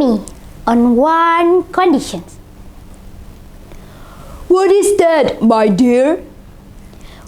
me on one condition. What is that, my dear?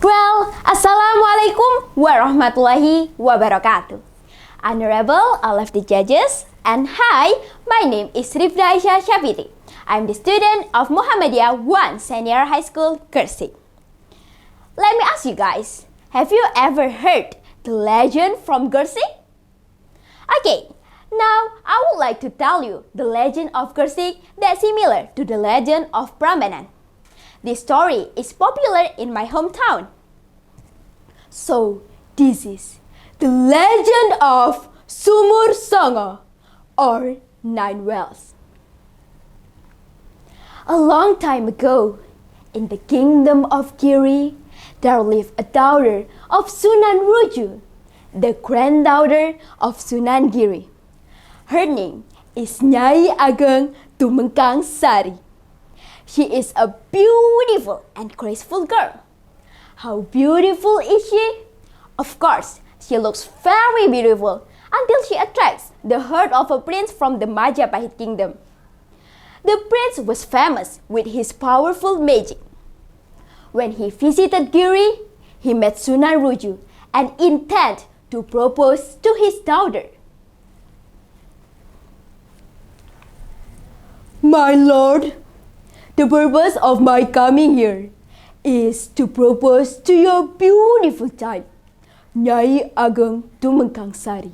Well, Assalamu'alaikum warahmatullahi wabarakatuh. Honorable all of the judges, and hi, my name is Rifdah Aisyah Syafitri. I'm the student of Muhamadiyah 1 Senior High School, Gresik. Let me ask you guys, have you ever heard the legend from Gresik? Okay, now I would like to tell you the legend of Gresik that's similar to the legend of Prambanan. This story is popular in my hometown. So, this is the legend of Sumur Songo, or 9 wells. A long time ago, in the kingdom of Giri, there lived a daughter of Sunan Ruju, the granddaughter of Sunan Giri. Her name is Nyai Ageng Tumengkang Sari. She is a beautiful and graceful girl. How beautiful is she? Of course, she looks very beautiful until she attracts the heart of a prince from the Majapahit kingdom. The prince was famous with his powerful magic. When he visited Giri, he met Sunan Ruju and intended to propose to his daughter. My lord, the purpose of my coming here is to propose to your beautiful child, Nyai Ageng Tumengkang Sari.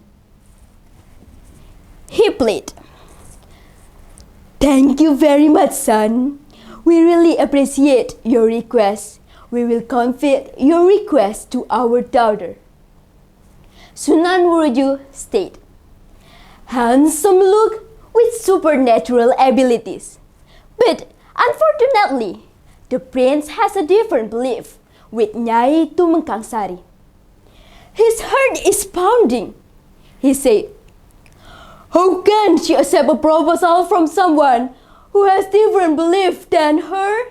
He pleaded. Thank you very much, son. We really appreciate your request. We will convey your request to our daughter. Sunan Ruju stated. Handsome look with supernatural abilities. But unfortunately, the prince has a different belief with Nyai Tumengkang Sari. His heart is pounding. He said, how can she accept a proposal from someone who has different belief than her?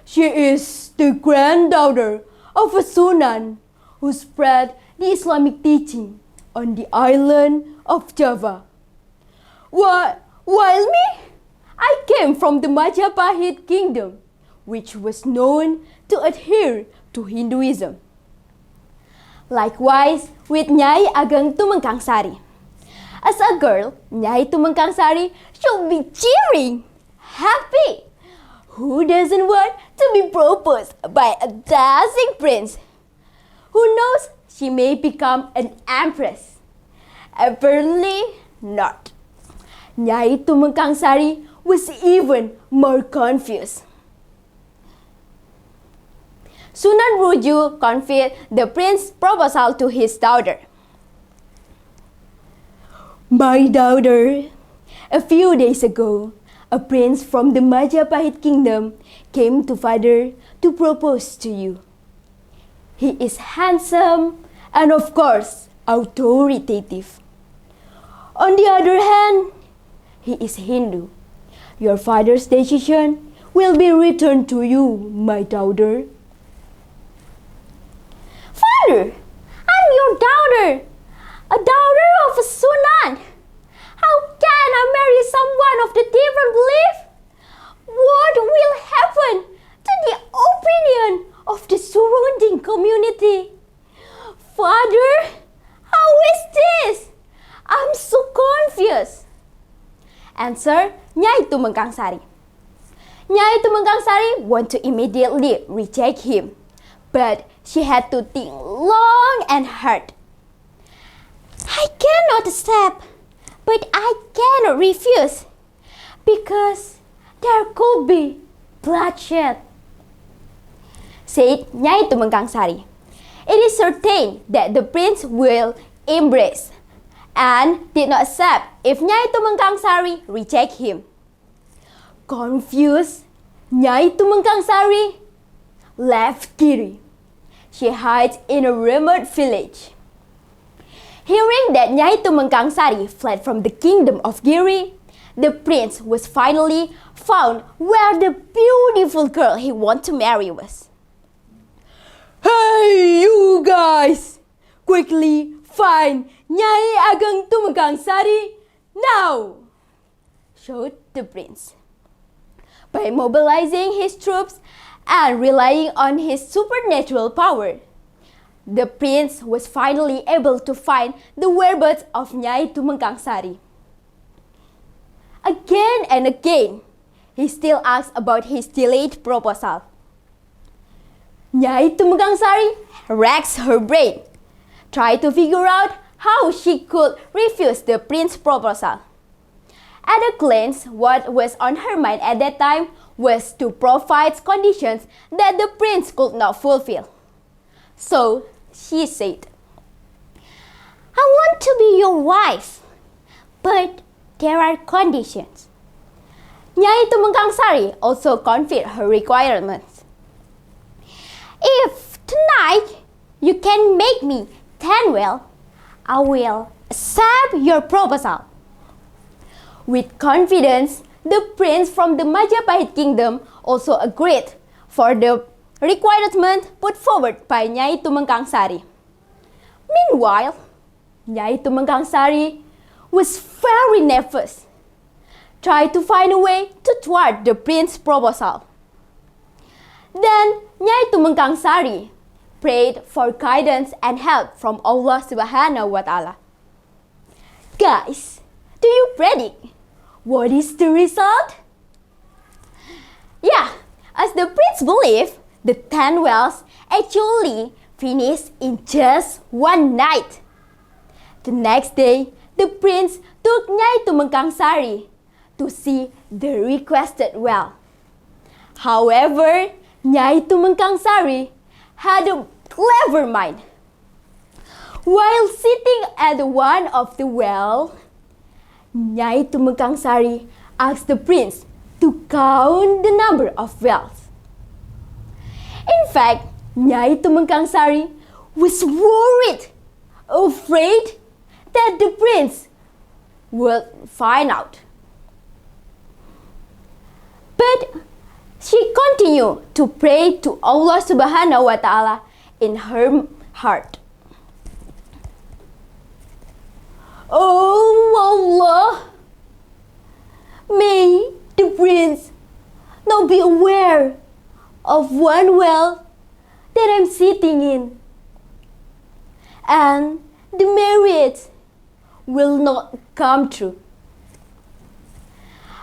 She is the granddaughter of a Sunan who spread the Islamic teaching on the island of Java. While me, I came from the Majapahit kingdom, which was known to adhere to Hinduism. Likewise with Nyai Ageng Tumengkang Sari. As a girl, Nyai Tumengkang Sari should be cheering, happy. Who doesn't want to be proposed by a dazzling prince? Who knows, she may become an empress. Apparently not. Nyai Tumengkang Sari was even more confused. Sunan Ruju conveyed the prince's proposal to his daughter. My daughter, a few days ago, a prince from the Majapahit kingdom came to father to propose to you. He is handsome and of course authoritative. On the other hand, he is Hindu. Your father's decision will be returned to you, my daughter. Father, I'm your daughter, a daughter of a Sunan. How can I marry someone of the different belief? What will happen to the opinion of the surrounding community? Father, how is this? I'm so confused. Answer Nyai Tumengkang Sari. Nyai Tumengkang Sari wanted to immediately reject him, but she had to think long and hard. I cannot accept, but I cannot refuse, because there could be bloodshed, said Nyai Tumengkang Sari. It is certain that the prince will embrace and did not accept if Nyai Tumengkang Sari reject him. Confused, Nyai Tumengkang Sari left Giri. She hides in a remote village. Hearing that Nyai Tumengkang Sari fled from the kingdom of Giri, the prince was finally found where the beautiful girl he wanted to marry was. Hey, you guys! Quickly find Nyai Ageng Tumengkang Sari now! showed the prince. By mobilizing his troops and relying on his supernatural power, the prince was finally able to find the whereabouts of Nyai Tumengkangsari. Again and again, he still asks about his delayed proposal. Nyai Tumengkangsari racks her brain, trying to figure out how she could refuse the prince's proposal. At a glance, what was on her mind at that time was to provide conditions that the prince could not fulfill. So she said, I want to be your wife, but there are conditions. Nyai Tumengkangsari also confirmed her requirements. If tonight you can make me 10 well, I will accept your proposal. With confidence, the prince from the Majapahit kingdom also agreed for the requirement put forward by Nyai Tumengkangsari. Meanwhile, Nyai Tumengkangsari was very nervous, trying to find a way to thwart the prince's proposal. Then Nyai Tumengkangsari prayed for guidance and help from Allah Subhanahu wa Ta'ala. Guys, do you predict what is the result? Yeah, as the prince believed, the 10 wells actually finished in just one night. The next day, the prince took Nyai Tumengkangsari to see the requested well. However, Nyai Tumengkangsari had a clever mind. While sitting at one of the wells, Nyai Tumengkangsari asked the prince to count the number of wells. In fact, Nyai Tumengkangsari was worried, afraid that the prince would find out. But she continued to pray to Allah Subhanahu wa Ta'ala in her heart. Oh Allah, may the prince not be aware of one well that I'm sitting in, and the marriage will not come true.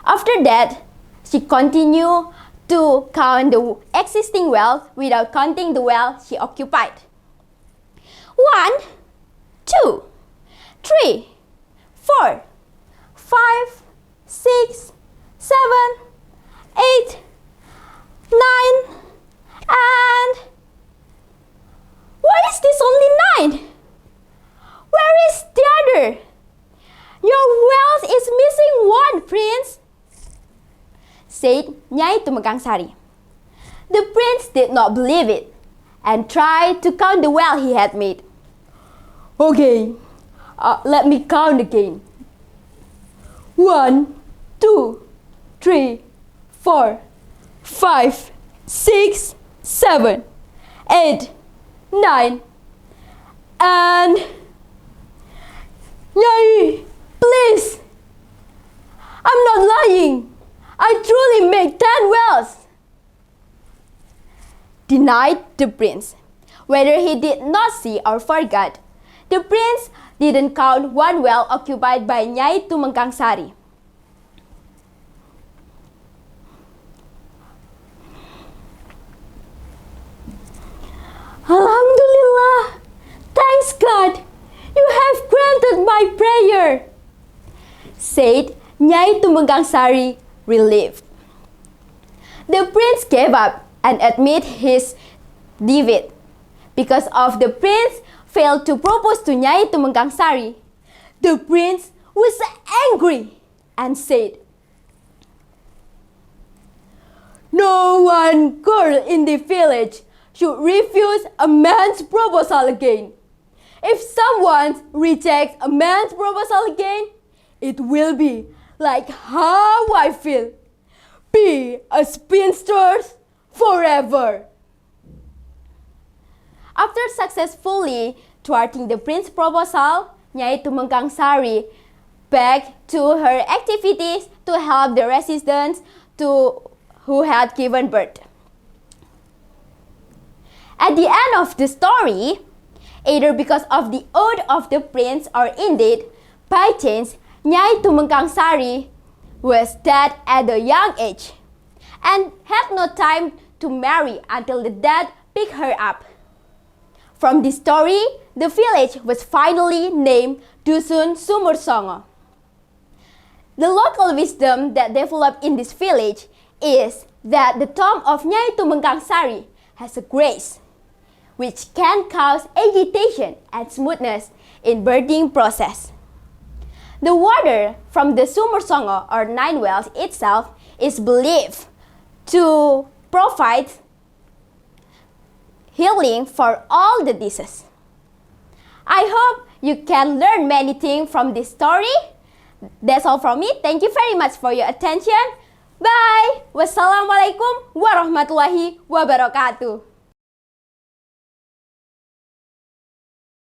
After that, she continued to count the existing well without counting the well she occupied. 1, 2, 3, 4, 5, 6, 7, 8, 9, and why is this only 9? Where is the other? Your wealth is missing one, prince, said Nyai Tumengkangsari. The prince did not believe it and tried to count the well he had made. Okay, let me count again. 1, 2, 3, 4, 5, 6, 7, 8, 9, and Nyai, please, I'm not lying. I truly made 10 wells, denied the prince. Whether he did not see or forgot, the prince didn't count one well occupied by Nyai Tumengkangsari. Alhamdulillah, thanks God, you have granted my prayer, said Nyai Tumengkangsari, relieved. The prince gave up and admitted his defeat. Because of the prince failed to propose to Nyai Tumengkangsari, the prince was angry and said, no one girl in the village should refuse a man's proposal again. If someone rejects a man's proposal again, it will be like how I feel. Be a spinster forever. After successfully thwarting the prince's proposal, Nyai Tumengkangsari back to her activities to help the residents who had given birth. At the end of the story, either because of the oath of the prince or indeed by chance, Nyai Tumengkangsari was dead at a young age and had no time to marry until the death picked her up. From this story, the village was finally named Dusun Sumur Songo. The local wisdom that developed in this village is that the tomb of Nyai Tumengkangsari has a grace which can cause agitation and smoothness in birthing process. The water from the Sumur Songo or Nine Wells itself is believed to provide healing for all the diseases. I hope you can learn many things from this story. That's all from me. Thank you very much for your attention. Bye. Wassalamualaikum warahmatullahi wabarakatuh.